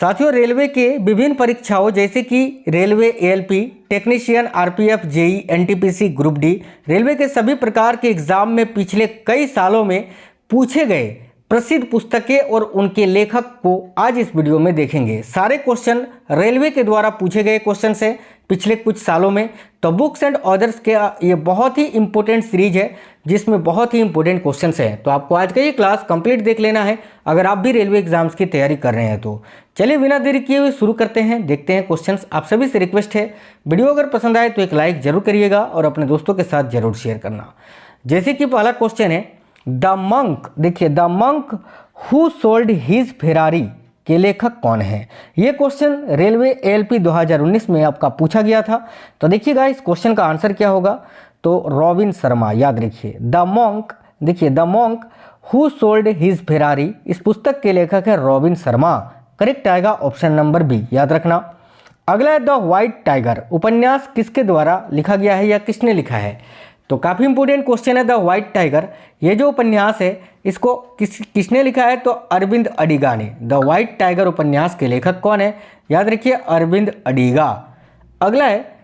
साथियों, रेलवे के विभिन्न परीक्षाओं जैसे कि railway ALP, technician, RPF, JE, NTPC, group D, railway के सभी प्रकार के एग्जाम में पिछले कई सालों में पूछे गए प्रसिद्ध पुस्तकें और उनके लेखक को आज इस वीडियो में देखेंगे। सारे क्वेश्चन रेलवे के द्वारा पूछे गए क्वेश्चन हैं पिछले कुछ सालों में। तो बुक्स एंड ऑथर्स के ये बहुत ही इंपॉर्टेंट सीरीज है जिसमें बहुत ही इंपॉर्टेंट क्वेश्चंस हैं। तो आपको आज का ये क्लास कंप्लीट देख लेना है अगर आप भी रेलवे एग्जाम्स की तैयारी कर रहे हैं। तो चलिए बिना देरी किए हुए शुरू करते हैं, देखते हैं क्वेश्चंस। आप सभी से रिक्वेस्ट है, वीडियो अगर पसंद आए तो एक लाइक जरूर करिएगा और अपने दोस्तों के साथ जरूर शेयर करना। जैसे कि पहला क्वेश्चन है, द मंक, देखिए the monk who sold his Ferrari के लेखक कौन है। ये क्वेश्चन रेलवे एएलपी 2019 में आपका पूछा गया था। तो देखिएगा इस क्वेश्चन का आंसर क्या होगा। तो रॉबिन शर्मा, याद रखिए द मंक, देखिए the monk who sold his Ferrari, इस पुस्तक के लेखक है रॉबिन शर्मा। करेक्ट आएगा ऑप्शन नंबर बी, याद रखना। अगला है द व्हाइट टाइगर, उपन्यास किसके द्वारा लिखा गया है या किसने लिखा है। तो काफ़ी इंपॉर्टेंट क्वेश्चन है द व्हाइट टाइगर। ये जो उपन्यास है इसको किसने लिखा है, तो अरविंद अडिगा ने। द व्हाइट टाइगर उपन्यास के लेखक कौन है, याद रखिए अरविंद अडिगा। अगला है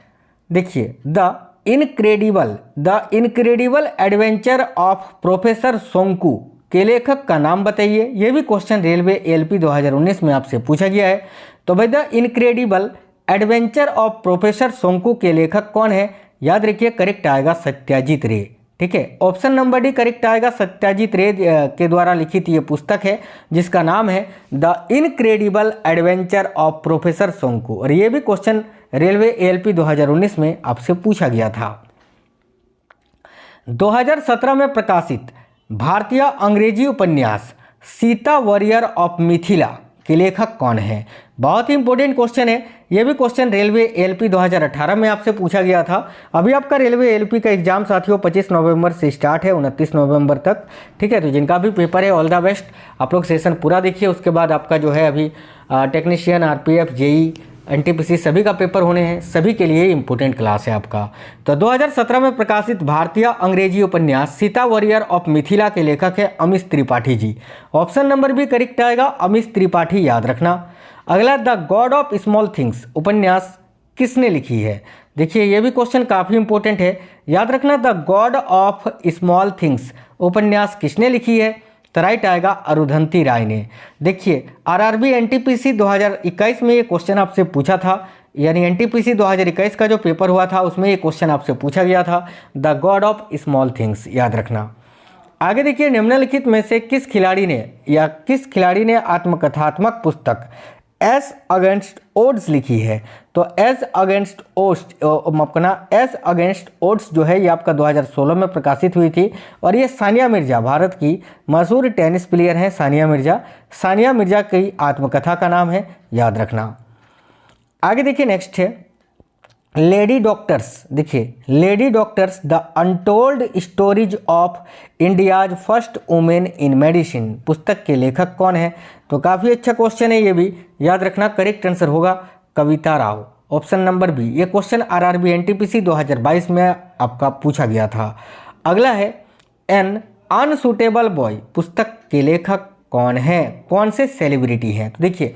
देखिए the incredible adventure of professor Shonku के लेखक का नाम बताइए। ये भी क्वेश्चन रेलवे एएलपी 2019 में आपसे पूछा गया है। तो भाई the incredible adventure of professor Shonku के लेखक कौन है, याद रखिए करेक्ट आएगा सत्याजीत रे। ठीक है, ऑप्शन नंबर डी करेक्ट आएगा। सत्याजीत रे के द्वारा लिखित ये पुस्तक है जिसका नाम है the incredible adventure of professor Shonku. और ये भी क्वेश्चन रेलवे एएलपी 2019 में आपसे पूछा गया था। 2017 में प्रकाशित भारतीय अंग्रेजी उपन्यास सीता वॉरियर ऑफ मिथिला के लेखक कौन है। बहुत ही इंपॉर्टेंट क्वेश्चन है। यह भी क्वेश्चन रेलवे एएलपी 2018 में आपसे पूछा गया था। अभी आपका रेलवे एएलपी का एग्जाम साथियों 25 नवंबर से स्टार्ट है 29 नवंबर तक। ठीक है, तो जिनका भी पेपर है ऑल द बेस्ट। आप लोग सेशन पूरा देखिए, उसके बाद आपका जो है अभी टेक्नीशियन, आरपीएफ, जेई, एनटीपीसी सभी का पेपर होने हैं। सभी के लिए इंपॉर्टेंट क्लास है आपका। तो 2017 में प्रकाशित भारतीय अंग्रेजी उपन्यास सीता वॉरियर ऑफ मिथिला के लेखक है अमीश त्रिपाठी जी। ऑप्शन नंबर भी करेक्ट आएगा, अमीश त्रिपाठी, याद रखना। अगला the god of small things उपन्यास किसने लिखी है। देखिए ये भी क्वेश्चन काफ़ी इंपॉर्टेंट है, याद रखना। The god of small things उपन्यास किसने लिखी है, तो राइट आएगा अरुंधति राय ने। देखिए आरआरबी एनटीपीसी 2021 में ये क्वेश्चन आपसे पूछा था, यानी एनटीपीसी 2021 का जो पेपर हुआ था उसमें ये क्वेश्चन आपसे पूछा गया था, the god of small things, याद रखना। आगे देखिए निम्नलिखित में से किस खिलाड़ी ने आत्मकथात्मक पुस्तक एस अगेंस्ट ओड्स लिखी है। तो एस अगेंस्ट ओड्स जो है ये आपका 2016 में प्रकाशित हुई थी। और ये सानिया मिर्जा, भारत की मशहूर टेनिस प्लेयर हैं सानिया मिर्जा की आत्मकथा का नाम है, याद रखना। आगे देखिए नेक्स्ट है लेडी डॉक्टर्स। देखिए lady doctors the untold stories of India's first women in medicine पुस्तक के लेखक कौन है। तो काफ़ी अच्छा क्वेश्चन है ये भी, याद रखना। करेक्ट आंसर होगा कविता राव, ऑप्शन नंबर बी। ये क्वेश्चन आरआरबी एनटीपीसी 2022 में आपका पूछा गया था। अगला है एन अनसुटेबल बॉय पुस्तक के लेखक कौन है, कौन से सेलिब्रिटी हैं। तो देखिए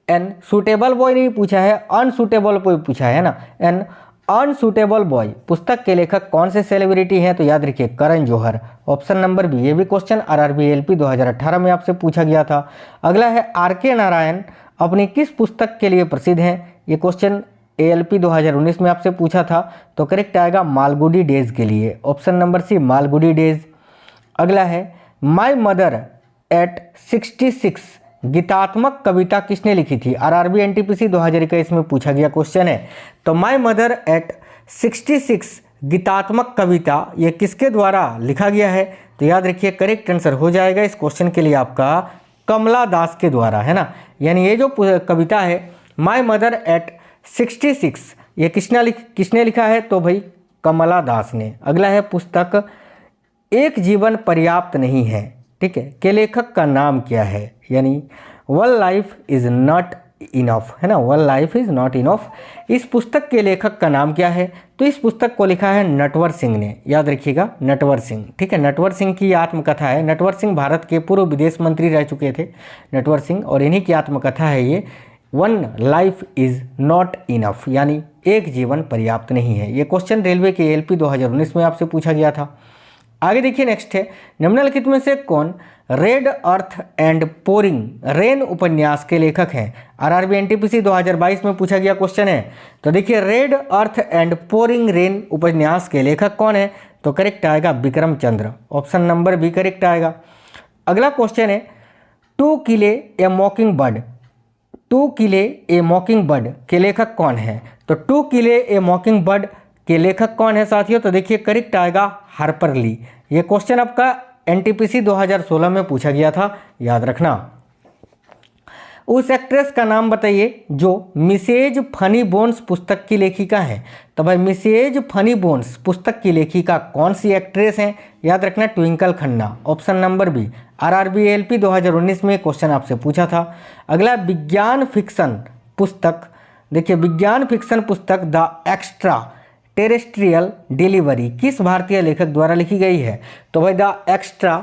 एन सुटेबल बॉय नहीं पूछा है, अनसुटेबल बॉय पूछा है ना। एन अनसुटेबल बॉय पुस्तक के लेखक कौन से सेलिब्रिटी हैं, तो याद रखिए Karan Johar, option number B. ये भी क्वेश्चन आरआरबी एएलपी 2018 में आपसे पूछा गया था। अगला है आरके नारायण अपनी किस पुस्तक के लिए प्रसिद्ध हैं। ये क्वेश्चन एएलपी 2019 में आपसे पूछा था। तो करेक्ट आएगा मालगुडी डेज के लिए, option number C Malgudi days. अगला है माई मदर एट 66 गीतात्मक कविता किसने लिखी थी। आरआरबी एनटीपीसी 2021 में पूछा गया क्वेश्चन है। तो माई मदर एट 66 गीतात्मक कविता ये किसके द्वारा लिखा गया है, तो याद रखिए करेक्ट आंसर हो जाएगा इस क्वेश्चन के लिए आपका कमला दास के द्वारा, है ना। यानी ये जो कविता है माई मदर एट 66 ये किसने लिखा है, तो भाई कमला दास ने। अगला है पुस्तक एक जीवन पर्याप्त नहीं है, ठीक है, के लेखक का नाम क्या है, यानी one life is not enough, है ना, one life is not enough. इस पुस्तक के लेखक का नाम क्या है, तो इस पुस्तक को लिखा है नटवर सिंह ने, याद रखिएगा नटवर सिंह, ठीक है। नटवर सिंह की आत्मकथा है। नटवर सिंह भारत के पूर्व विदेश मंत्री रह चुके थे नटवर सिंह, और इन्हीं की आत्मकथा है ये one life is not enough, यानी एक जीवन पर्याप्त नहीं है। ये क्वेश्चन रेलवे के एएलपी 2019 में आपसे पूछा गया था। आगे देखिए नेक्स्ट है, निम्नलिखित में से कौन red earth and pouring rain उपन्यास के लेखक हैं? आरआरबी एनटीपीसी 2022 में पूछा गया क्वेश्चन है। तो देखिए red earth and pouring rain उपन्यास के लेखक कौन है? तो करेक्ट आएगा Vikram Chandra, option number B correct आएगा। अगला क्वेश्चन है, टू किले ए मॉकिंग बर्ड, टू किले ए मॉकिंग बर्ड के लेखक कौन है? तो टू किले ए मॉकिंग बर्ड के लेखक कौन है साथियों? तो देखिए करेक्ट आएगा हार्पर ली। ये क्वेश्चन आपका एनटीपीसी 2016 में पूछा गया था, याद रखना। उस एक्ट्रेस का नाम बताइए जो मिसेज फनी बोन्स पुस्तक की लेखिका है। तो भाई मिसेज फनी बोन्स पुस्तक की लेखिका कौन सी एक्ट्रेस हैं? याद रखना Twinkle Khanna, option number B. RRB ALP 2019 में क्वेश्चन आपसे पूछा था। अगला विज्ञान फिक्शन पुस्तक, देखिए विज्ञान फिक्शन पुस्तक द एक्स्ट्रा टेरेस्ट्रियल डिलीवरी किस भारतीय लेखक द्वारा लिखी गई है? तो भाई द एक्स्ट्रा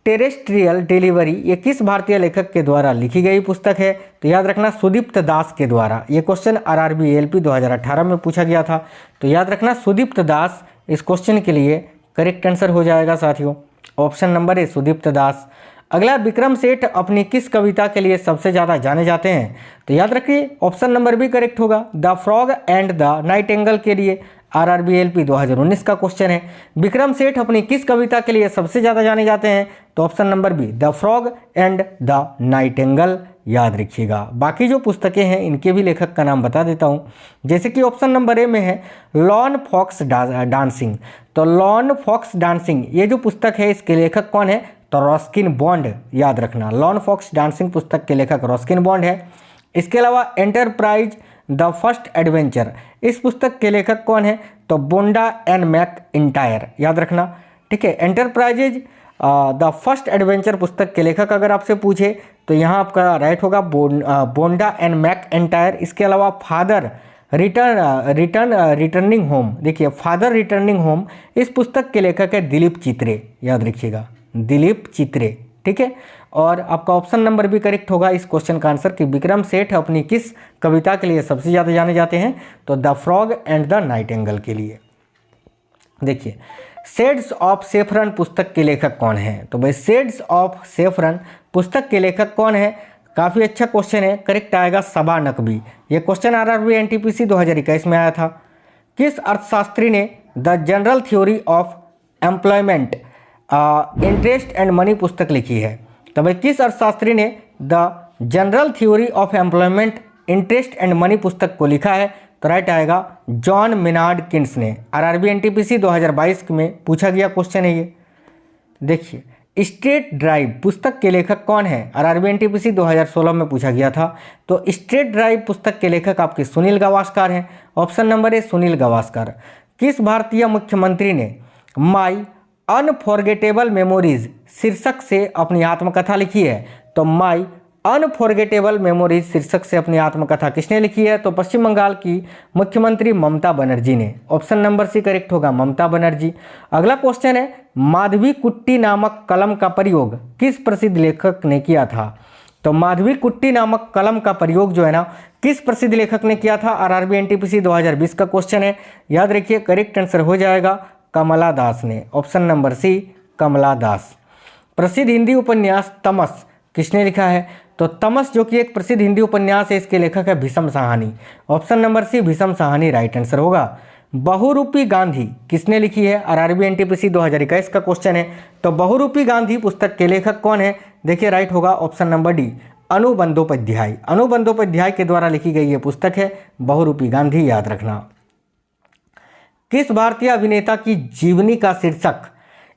टेरेस्ट्रियल डिलीवरी ये किस भारतीय लेखक के द्वारा लिखी गई पुस्तक है? तो याद रखना सुदीप्त दास के द्वारा। ये क्वेश्चन आरआरबी एएलपी 2018 में पूछा गया था, तो याद रखना सुदीप्त दास इस क्वेश्चन के लिए करेक्ट आंसर हो जाएगा साथियों, ऑप्शन नंबर ए सुदीप्त दास। अगला, विक्रम सेठ अपनी किस कविता के लिए सबसे ज़्यादा जाने जाते हैं? तो याद रखिए ऑप्शन नंबर बी करेक्ट होगा, the frog and the Nightingale के लिए। आरआरबी एएलपी 2019 का क्वेश्चन है, विक्रम सेठ अपनी किस कविता के लिए सबसे ज़्यादा जाने जाते हैं? तो option number be the frog and the Nightingale, याद रखिएगा। बाकी जो पुस्तकें हैं इनके भी लेखक का नाम बता देता हूँ, जैसे कि ऑप्शन नंबर ए में है लॉन फॉक्स डांसिंग। तो लॉन फॉक्स डांसिंग ये जो पुस्तक है इसके लेखक कौन है? तो रस्किन बॉन्ड, याद रखना। लॉन फॉक्स डांसिंग पुस्तक के लेखक रस्किन बॉन्ड है। इसके अलावा एंटरप्राइज द फर्स्ट एडवेंचर इस पुस्तक के लेखक कौन है? तो बोंडा एंड मैक इंटायर, याद रखना। ठीक है, एंटरप्राइजेज द फर्स्ट एडवेंचर पुस्तक के लेखक अगर आपसे पूछे तो यहाँ आपका राइट होगा बोंडा एंड मैक इंटायर। इसके अलावा फादर रिटर्निंग होम, देखिए फादर रिटर्निंग होम इस पुस्तक के लेखक है दिलीप चित्रे, याद रखिएगा दिलीप चित्रे। ठीक है, और आपका ऑप्शन नंबर भी करेक्ट होगा इस क्वेश्चन का आंसर कि विक्रम सेठ अपनी किस कविता के लिए सबसे ज़्यादा जाने जाते हैं? तो the frog and the Nightingale के लिए। देखिए शेड्स ऑफ सेफरन पुस्तक के लेखक कौन है? तो भाई शेड्स ऑफ सेफरन पुस्तक के लेखक कौन है? काफ़ी अच्छा क्वेश्चन है, करेक्ट आएगा सबा नकवी। ये क्वेश्चन आरआरबी एनटीपीसी 2021 में आया था। किस अर्थशास्त्री ने the general theory of employment interest and money पुस्तक लिखी है? तो भाई किस अर्थशास्त्री ने the general theory of employment interest and money पुस्तक को लिखा है? तो राइट आएगा जॉन मेनार्ड किन्स ने। आरआरबी एनटीपीसी 2022 में पूछा गया क्वेश्चन है ये। देखिए स्ट्रेट ड्राइव पुस्तक के लेखक कौन है? आरआरबी एनटीपीसी 2016 में पूछा गया था। तो स्ट्रेट ड्राइव पुस्तक के लेखक आपके सुनील गावस्कर हैं, option number A Sunil Gavaskar. किस भारतीय मुख्यमंत्री ने माई अनफॉरगेटेबल मेमोरीज शीर्षक से अपनी आत्मकथा लिखी है? तो माई अनफॉरगेटेबल मेमोरीज शीर्षक से अपनी आत्मकथा किसने लिखी है? तो पश्चिम बंगाल की मुख्यमंत्री ममता बनर्जी ने, ऑप्शन नंबर सी करेक्ट होगा ममता बनर्जी। अगला क्वेश्चन है, माधवी कुट्टी नामक कलम का प्रयोग किस प्रसिद्ध लेखक ने किया था? तो माधवी कुट्टी नामक कलम का प्रयोग जो है ना किस प्रसिद्ध लेखक ने किया था? आरआरबी एनटीपीसी 2020 का क्वेश्चन है, याद रखिए करेक्ट आंसर हो जाएगा कमला दास ने, ऑप्शन नंबर सी कमला दास। प्रसिद्ध हिंदी उपन्यास तमस किसने लिखा है? तो तमस जो कि एक प्रसिद्ध हिंदी उपन्यास है, इसके लेखक है Bhisham Sahni, option number C Bhisham Sahni right answer होगा। बहुरूपी गांधी किसने लिखी है? आरआरबी एनटीपीसी 2021 का क्वेश्चन है। तो बहुरूपी गांधी पुस्तक के लेखक कौन है? देखिए राइट होगा ऑप्शन नंबर डी अनु बंदोपाध्याय। अनु बंदोपाध्याय के द्वारा लिखी गई ये पुस्तक है बहुरूपी गांधी, याद रखना। किस भारतीय अभिनेता की जीवनी का शीर्षक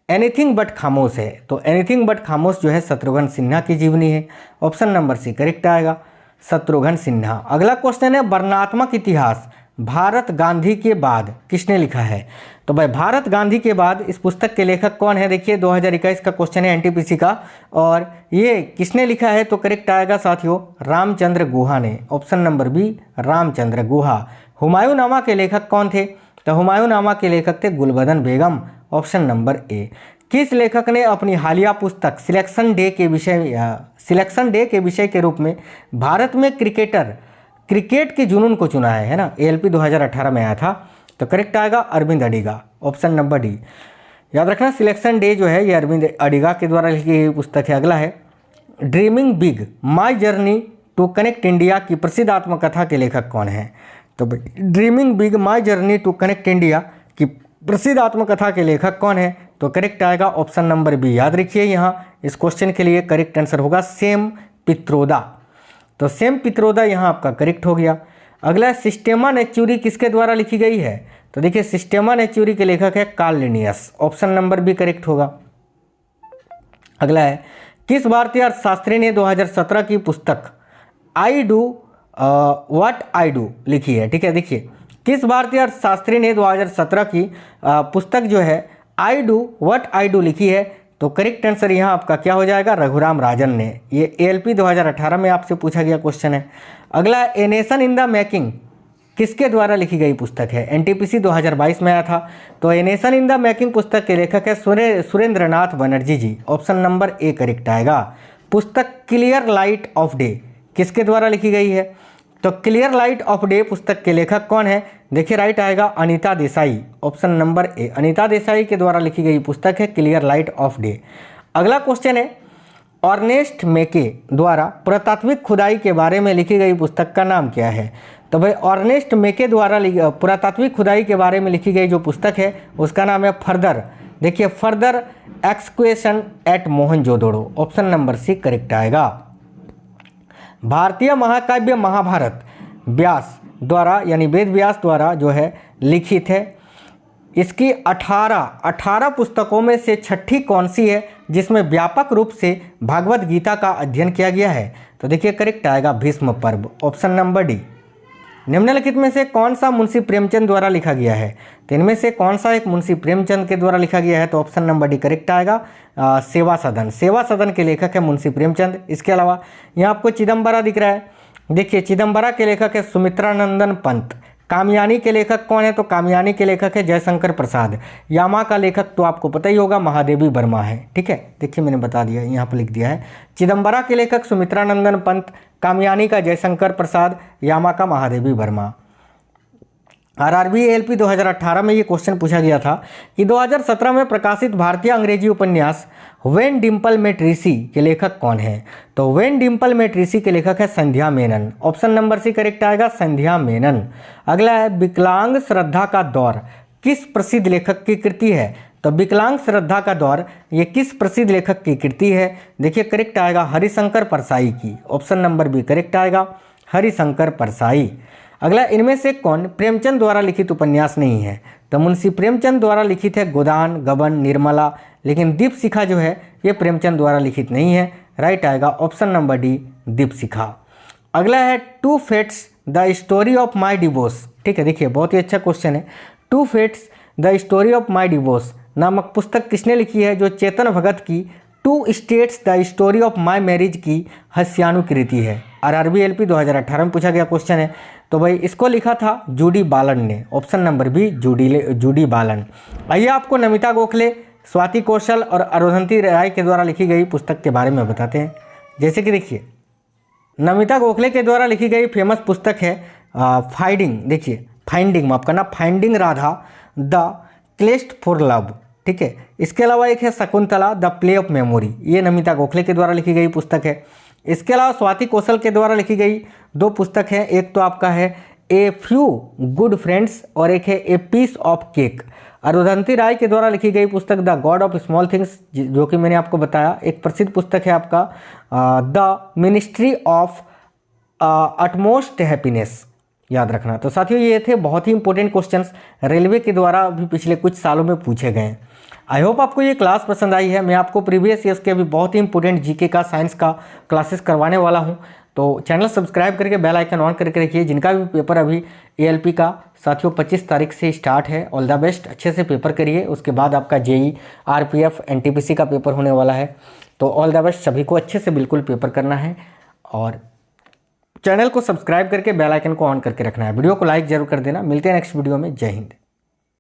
एनीथिंग बट खामोश है? तो एनीथिंग बट खामोश जो है शत्रुघ्न सिन्हा की जीवनी है, ऑप्शन नंबर सी करेक्ट आएगा शत्रुघ्न सिन्हा। अगला क्वेश्चन है, वर्णनात्मक इतिहास भारत गांधी के बाद किसने लिखा है? तो भाई भारत गांधी के बाद इस पुस्तक के लेखक कौन है? देखिए 2021 का क्वेश्चन है एनटीपीसी का, और ये किसने लिखा है? तो करेक्ट आएगा साथियों रामचंद्र गुहा ने, option number B Ramachandra Guha. हुमायूंनामा के लेखक कौन थे? तो हुमायूंनामा के लेखक थे गुलबदन बेगम, ऑप्शन नंबर ए। किस लेखक ने अपनी हालिया पुस्तक सिलेक्शन डे के विषय के रूप में भारत में क्रिकेटर क्रिकेट के जुनून को चुना है ना, ALP 2018 में आया था। तो करेक्ट आएगा Arvind Adiga, option number D. याद रखना सिलेक्शन डे जो है ये अरविंद अडिगा के द्वारा लिखी गई पुस्तक है। अगला है dreaming big my journey to connect India की प्रसिद्ध आत्मकथा के लेखक कौन है? तो भाई dreaming big my journey to connect India की प्रसिद्ध आत्मकथा के लेखक कौन है? तो करेक्ट आएगा ऑप्शन नंबर बी। याद रखिए यहाँ इस क्वेश्चन के लिए करेक्ट आंसर होगा सेम पित्रोदा। तो सेम पित्रोदा यहाँ आपका करेक्ट हो गया। अगला सिस्टेमा नेचुरी किसके द्वारा लिखी गई है? तो देखिए सिस्टेमा नेचुरी के लेखक है Carl Linnaeus, option number B correct होगा। अगला है किस भारतीय अर्थशास्त्री ने 2017 की पुस्तक I do what I do लिखी है? ठीक है, देखिए किस भारतीय अर्थशास्त्री ने 2017 की पुस्तक जो है I do what I do लिखी है? तो करेक्ट आंसर यहाँ आपका क्या हो जाएगा? रघुराम राजन ने। ये ALP 2018 में आपसे पूछा गया क्वेश्चन है। अगला a nation in the making किसके द्वारा लिखी गई पुस्तक है? NTPC 2022 में आया था। तो a nation in the making पुस्तक के लेखक है सुरेंद्रनाथ बनर्जी जी, ऑप्शन नंबर ए करेक्ट आएगा। पुस्तक क्लियर लाइट ऑफ डे किसके द्वारा लिखी गई है? तो क्लियर लाइट ऑफ डे पुस्तक के लेखक कौन है? देखिए राइट आएगा Anita Desai, option number A. Anita Desai के द्वारा लिखी गई पुस्तक है क्लियर लाइट ऑफ डे। अगला क्वेश्चन है अर्नेस्ट मेके द्वारा पुरातात्विक खुदाई के बारे में लिखी गई पुस्तक का नाम क्या है? तो भाई अर्नेस्ट मेके द्वारा पुरातात्विक खुदाई के बारे में लिखी गई जो पुस्तक है उसका नाम है फर्दर, देखिए further excavation at Mohenjodaro, option number C correct आएगा। भारतीय महाकाव्य महाभारत व्यास द्वारा यानी वेद व्यास द्वारा जो है लिखित है। इसकी 18 पुस्तकों में से छठी कौन सी है जिसमें व्यापक रूप से भागवत गीता का अध्ययन किया गया है? तो देखिए करेक्ट आएगा भीष्म पर्व, ऑप्शन नंबर डी। निम्नलिखित में से कौन सा मुंशी प्रेमचंद द्वारा लिखा गया है? तो इनमें से कौन सा एक मुंशी प्रेमचंद के द्वारा लिखा गया है? तो ऑप्शन नंबर डी करेक्ट आएगा सेवा सदन। सेवा सदन के लेखक है मुंशी प्रेमचंद। इसके अलावा यहाँ आपको चिदम्बरा दिख रहा है, देखिए चिदम्बरा के लेखक है सुमित्रानंदन पंत। कामयानी के लेखक कौन है? तो कामयानी के लेखक है जयशंकर प्रसाद। यामा का लेखक तो आपको पता ही होगा महादेवी वर्मा है। ठीक है, देखिए मैंने बता दिया, यहाँ पर लिख दिया है चिदम्बरा के लेखक सुमित्रानंदन पंत, कामयानी का जयशंकर प्रसाद, यामा का महादेवी वर्मा। RRB ALP 2018 में ये क्वेश्चन पूछा गया था कि 2017 में प्रकाशित भारतीय अंग्रेजी उपन्यास व्हेन डिम्पल मेट ऋषि के लेखक कौन है? तो व्हेन डिम्पल मेट ऋषि के लेखक है Sandhya Menon, option number C correct आएगा संध्या मेनन। अगला है विकलांग श्रद्धा का दौर किस प्रसिद्ध लेखक की कृति है? तो विकलांग श्रद्धा का दौर ये किस प्रसिद्ध लेखक की कृति है? देखिए करेक्ट आएगा हरिशंकर परसाई की, ऑप्शन नंबर बी करेक्ट आएगा हरिशंकर परसाई। अगला इनमें से कौन प्रेमचंद द्वारा लिखित उपन्यास नहीं है? तो मुंशी प्रेमचंद द्वारा लिखित है गोदान, गबन, निर्मला, लेकिन दीपशिखा जो है ये प्रेमचंद द्वारा लिखित नहीं है। राइट आएगा ऑप्शन नंबर डी दीपशिखा। अगला है two fates the story of my divorce. ठीक है, देखिए बहुत ही अच्छा क्वेश्चन है। Two fates the story of my divorce नामक पुस्तक किसने लिखी है? जो चेतन भगत की two states the story of my marriage की हास्यानुकृति है। RRB ALP 2018 में पूछा गया क्वेश्चन है। तो भाई इसको लिखा था जूडी बालन ने, ऑप्शन नंबर बी जूडी बालन। आइए आपको नमिता गोखले, स्वाति कौशल और अरुंधति राय के द्वारा लिखी गई पुस्तक के बारे में बताते हैं। जैसे कि देखिए नमिता गोखले के द्वारा लिखी गई फेमस पुस्तक है फाइंडिंग माफ करना finding Radha the quest for love. ठीक है, इसके अलावा एक है Shakuntala the play of memory, ये नमिता गोखले के द्वारा लिखी गई पुस्तक है। इसके अलावा स्वाति कौशल के द्वारा लिखी गई दो पुस्तक हैं, एक तो आपका है ए फ्यू गुड फ्रेंड्स और एक है a piece of cake. Arundhati Roy के द्वारा लिखी गई पुस्तक the god of small things, जो कि मैंने आपको बताया एक प्रसिद्ध पुस्तक है आपका the ministry of utmost happiness, याद रखना। तो साथियों ये थे बहुत ही इंपॉर्टेंट क्वेश्चंस रेलवे के द्वारा भी पिछले कुछ सालों में पूछे गए। आई होप आपको ये क्लास पसंद आई है। मैं आपको प्रीवियस ईयर्स के अभी बहुत ही इंपॉर्टेंट जीके का साइंस का क्लासेस करवाने वाला हूँ, तो चैनल सब्सक्राइब करके बेल आइकन ऑन करके रखिए। जिनका भी पेपर अभी ALP का साथियों 25 तारीख से स्टार्ट है, ऑल द बेस्ट, अच्छे से पेपर करिए। उसके बाद आपका JEE RPF NTPC का पेपर होने वाला है, तो ऑल द बेस्ट सभी को, अच्छे से बिल्कुल पेपर करना है और चैनल को सब्सक्राइब करके बेल आइकन को ऑन करके रखना है। वीडियो को लाइक जरूर कर देना। मिलते हैं नेक्स्ट वीडियो में। जय हिंद।